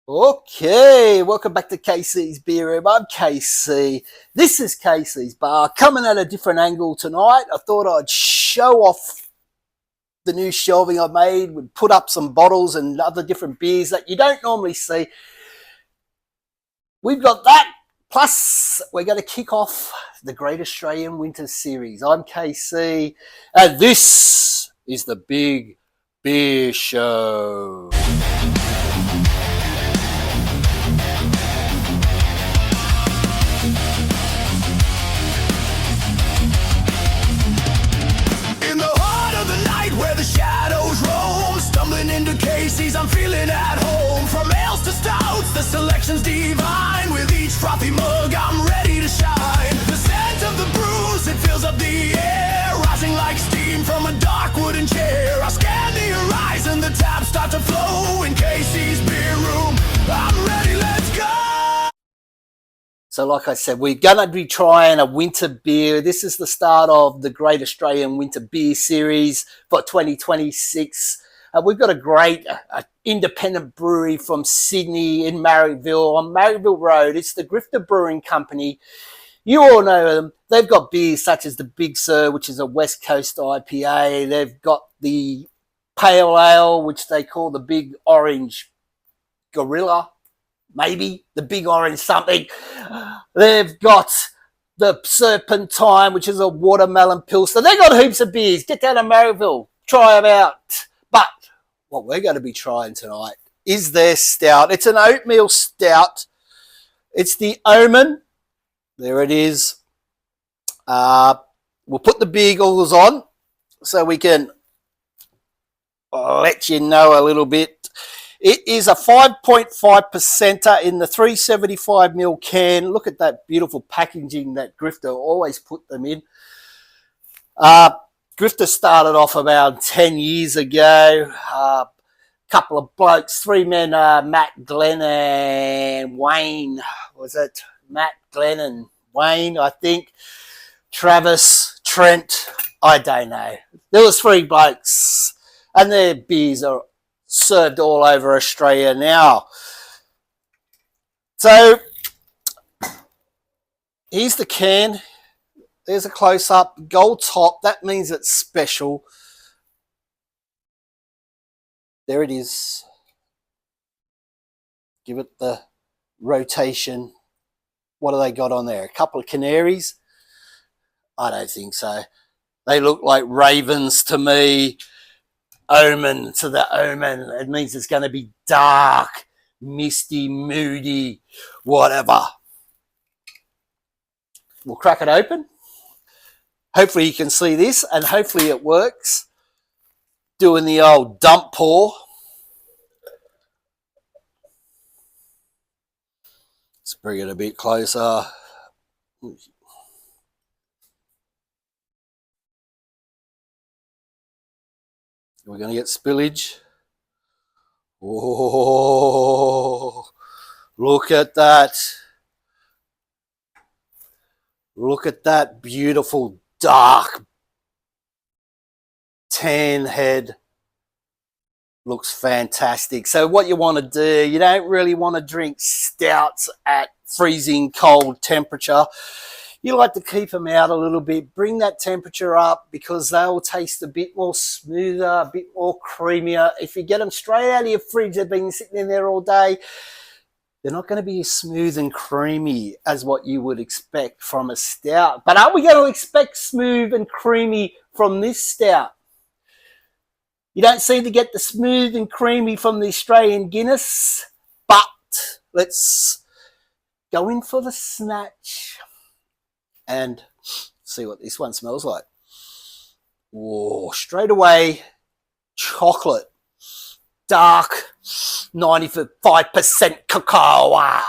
Okay, welcome back to KC's Beer Room. I'm KC. This is KC's Bar. Coming at a different angle tonight. I thought I'd show off the new shelving I made. We'd put up some bottles and other different beers that you don't normally see. We've got that. Plus, we're going to kick off the Great Australian Winter Series. I'm KC, and this is the Big Beer Show. Shadows roam, stumbling into Casey's, I'm feeling at home. From ales to stouts, the selection's divine. With each frothy mug, I'm ready to shine. The scent of the brews, it fills up the air, rising like steam from a dark wooden chair. I scan the horizon, the taps start to flow. In Casey's Beer Room, I'm ready, let's go! So like I said, we're going to be trying a winter beer. This is the start of the Great Australian Winter Beer Series for 2026. We've got a great independent brewery from Sydney in Marrickville, on Marrickville Road. It's the Grifter Brewing Company. You all know them. They've got beers such as the Big Sur, which is a West Coast IPA. They've got the Pale Ale, which they call the Big Orange Gorilla. Maybe the Big Orange something. They've got the Serpentine, which is a watermelon pilsner. They've got heaps of beers. Get down to Marrickville. Try them out. But what we're going to be trying tonight is their stout. It's an oatmeal stout. It's the Omen. There it is. We'll put the beer goggles on so we can let you know a little bit. It is a 5.5% in the 375ml can. Look at that beautiful packaging that Grifter always put them in. Grifter started off about 10 years ago. Couple of blokes, three men, Matt, Glenn and Wayne. Was it Matt, Glenn and Wayne, I think. Travis, Trent, I don't know. There was three blokes and their beers are served all over Australia now. So here's the can. There's a close-up. Gold top. That means it's special. There it is. Give it the rotation. What do they got on there? A couple of canaries? I don't think so. They look like ravens to me. Omen to the Omen. It means it's going to be dark, misty, moody, whatever. We'll crack it open. Hopefully you can see this and hopefully it works. Doing the old dump pour. Let's bring it a bit closer. We're going to get spillage. Oh, look at that. Look at that beautiful dark tan head. Looks fantastic. So what you want to do, you don't really want to drink stouts at freezing cold temperature. You like to keep them out a little bit, bring that temperature up because they'll taste a bit more smoother, a bit more creamier. If you get them straight out of your fridge, they've been sitting in there all day, they're not going to be as smooth and creamy as what you would expect from a stout. But are we going to expect smooth and creamy from this stout? You don't seem to get the smooth and creamy from the Australian Guinness, but let's go in for the snatch and see what this one smells like. Whoa, straight away, chocolate, dark, 95% cocoa,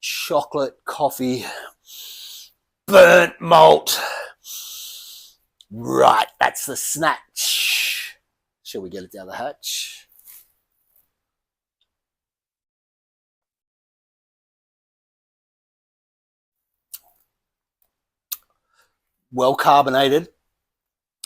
chocolate, coffee, burnt malt. Right, that's the snatch. Shall we get it down the hatch? Well carbonated.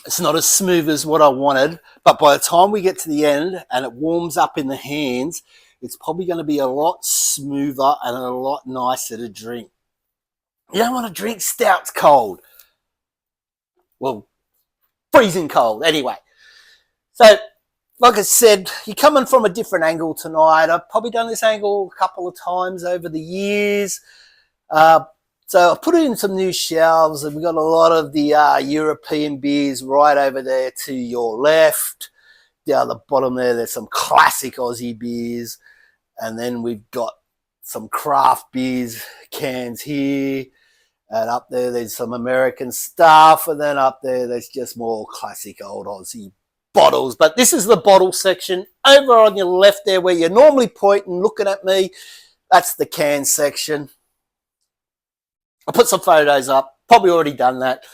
It's not as smooth as what I wanted, but by the time we get to the end and it warms up in the hands, it's probably going to be a lot smoother and a lot nicer to drink. You don't want to drink stouts cold. Well, freezing cold anyway. So, like I said, you're coming from a different angle tonight. I've probably done this angle a couple of times over the years. So I put it in some new shelves, and we've got a lot of the European beers right over there to your left. Down the bottom there's some classic Aussie beers. And then we've got some craft beers cans here. And up there's some American stuff. And then up there's just more classic old Aussie bottles. But this is the bottle section. Over on your left there where you're normally pointing, looking at me, that's the can section. I'll put some photos up. Probably already done that,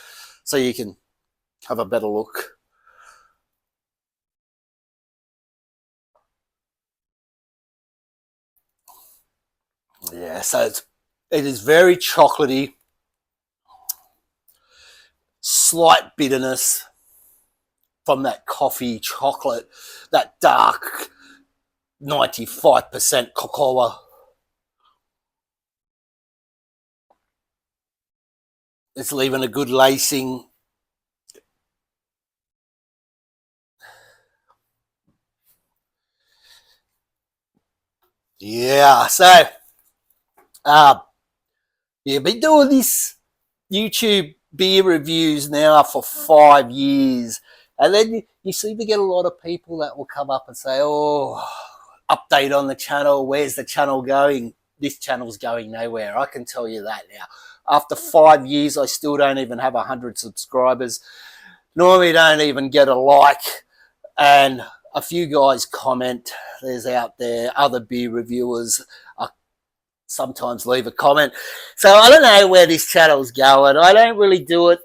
so you can have a better look. Yeah, so it is very chocolatey. Slight bitterness from that coffee chocolate, that dark 95% cocoa. It's leaving a good lacing. Yeah, so you've been doing this YouTube beer reviews now for 5 years, and then you seem to get a lot of people that will come up and say, oh, update on the channel, where's the channel going? This channel's going nowhere, I can tell you that now. After 5 years, I still don't even have 100 subscribers. Normally don't even get a like. And a few guys comment. There's out there, other beer reviewers sometimes leave a comment. So I don't know where this channel's going. I don't really do it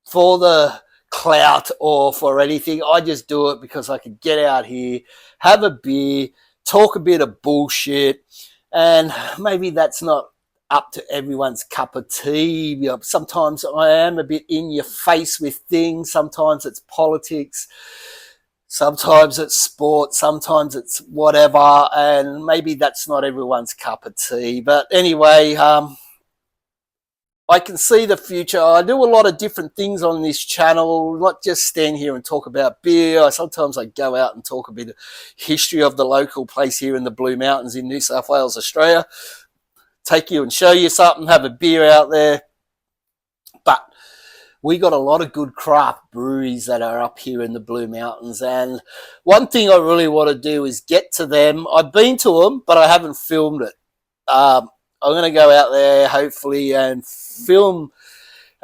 for the clout or for anything. I just do it because I can get out here, have a beer, talk a bit of bullshit. And maybe that's not up to everyone's cup of tea. You know, sometimes I am a bit in your face with things. Sometimes it's politics. Sometimes it's sport. Sometimes it's whatever. And maybe that's not everyone's cup of tea. But anyway, I can see the future. I do a lot of different things on this channel, not just stand here and talk about beer. Sometimes I go out and talk a bit of history of the local place here in the Blue Mountains in New South Wales, Australia. Take you and show you something, have a beer out there. But we got a lot of good craft breweries that are up here in the Blue Mountains. And one thing I really want to do is get to them. I've been to them, but I haven't filmed it. I'm going to go out there, hopefully, and film.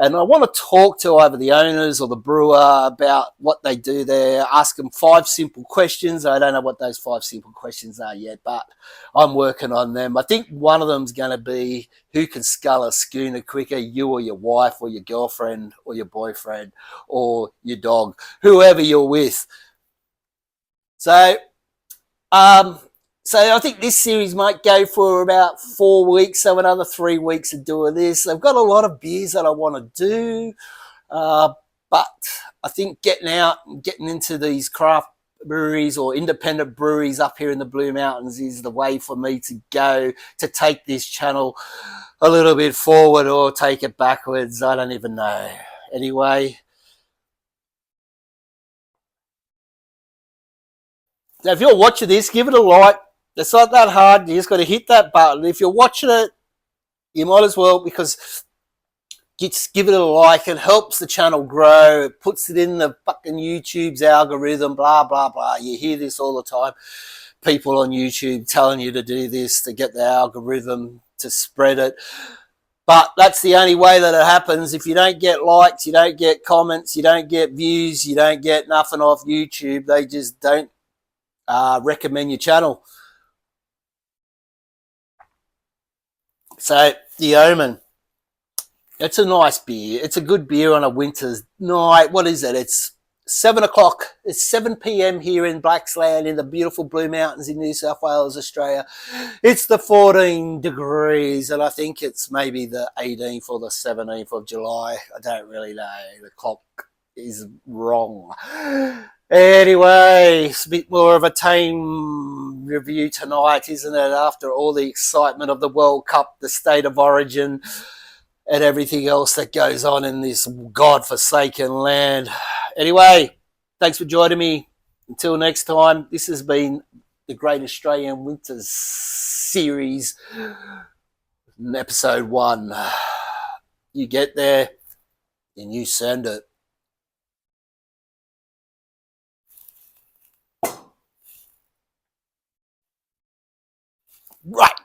And I want to talk to either the owners or the brewer about what they do there, ask them 5 simple questions. I don't know what those 5 simple questions are yet, but I'm working on them. I think one of them is going to be who can scull a schooner quicker, you or your wife or your girlfriend or your boyfriend or your dog, whoever you're with. So I think this series might go for about 4 weeks, so another 3 weeks of doing this. I've got a lot of beers that I want to do, but I think getting out and getting into these craft breweries or independent breweries up here in the Blue Mountains is the way for me to go to take this channel a little bit forward or take it backwards. I don't even know. Anyway, now if you're watching this, give it a like. It's not that hard. You just got to hit that button. If you're watching it, you might as well, because just give it a like. It helps the channel grow. It puts it in the fucking YouTube's algorithm, blah, blah, blah. You hear this all the time. People on YouTube telling you to do this to get the algorithm to spread it. But that's the only way that it happens. If you don't get likes, you don't get comments, you don't get views, you don't get nothing off YouTube. They just don't recommend your channel. So the Omen, it's a nice beer. It's a good beer on a winter's night. What is it? It's 7 o'clock. It's 7 p.m. here in Blacksland in the beautiful Blue Mountains in New South Wales, Australia. It's the 14 degrees, and I think it's maybe the 18th or the 17th of July. I don't really know. The clock is wrong. Anyway, it's a bit more of a tame review tonight, isn't it? After all the excitement of the World Cup, the State of Origin, and everything else that goes on in this godforsaken land. Anyway, thanks for joining me. Until next time, this has been the Great Australian Winters Series, episode 1. You get there and you send it. Right.